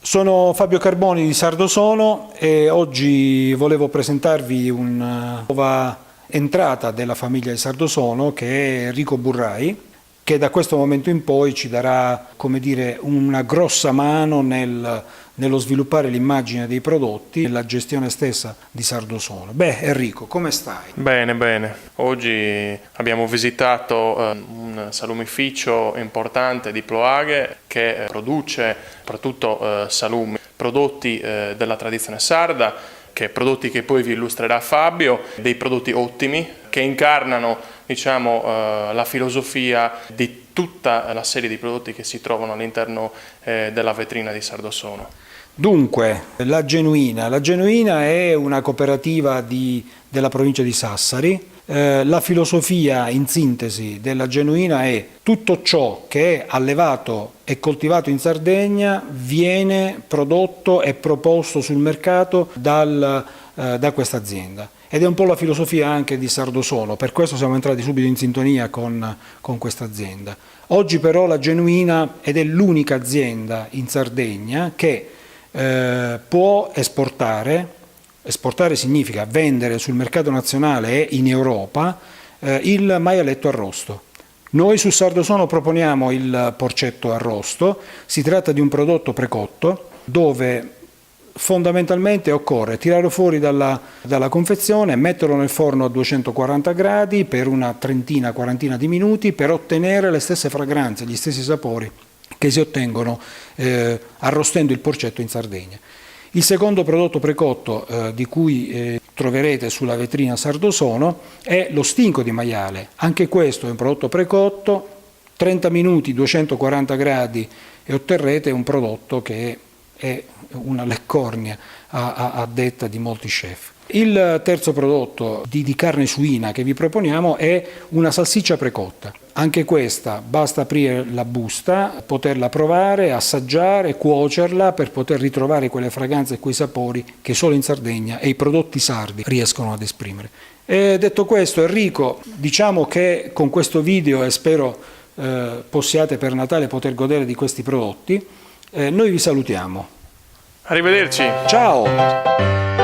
Sono Fabio Carboni di Sardosono e oggi volevo presentarvi una nuova entrata della famiglia di Sardosono, che è Enrico Burrai, che da questo momento in poi ci darà, come dire, una grossa mano nello sviluppare l'immagine dei prodotti e la gestione stessa di Sardosono. Beh, Enrico, come stai? Bene, bene. Oggi abbiamo visitato un salumificio importante di Ploaghe che produce soprattutto salumi, prodotti della tradizione sarda, prodotti che poi vi illustrerà Fabio, dei prodotti ottimi che incarnano, diciamo, la filosofia di tutta la serie di prodotti che si trovano all'interno della vetrina di Sardosono. Dunque, la Genuina è una cooperativa della provincia di Sassari. La filosofia in sintesi della Genuina è: tutto ciò che è allevato e coltivato in Sardegna viene prodotto e proposto sul mercato da questa azienda. Ed è un po' la filosofia anche di Sardosono, per questo siamo entrati subito in sintonia con questa azienda. Oggi però la Genuina ed è l'unica azienda in Sardegna che può esportare significa vendere sul mercato nazionale e in Europa il maialetto arrosto. Noi su Sardosono proponiamo il porcetto arrosto. Si tratta di un prodotto precotto dove fondamentalmente occorre tirarlo fuori dalla confezione, metterlo nel forno a 240 gradi per una quarantina di minuti per ottenere le stesse fragranze, gli stessi sapori che si ottengono arrostendo il porcetto in Sardegna. Il secondo prodotto precotto di cui troverete sulla vetrina Sardosono è lo stinco di maiale. Anche questo è un prodotto precotto, 30 minuti, 240 gradi e otterrete un prodotto che è una leccornia a detta di molti chef. Il terzo prodotto di carne suina che vi proponiamo è una salsiccia precotta. Anche questa basta aprire la busta, poterla provare, assaggiare, cuocerla per poter ritrovare quelle fragranze e quei sapori che solo in Sardegna e i prodotti sardi riescono ad esprimere. E detto questo, Enrico, diciamo che con questo video, e spero possiate per Natale poter godere di questi prodotti, noi vi salutiamo. Arrivederci. Ciao!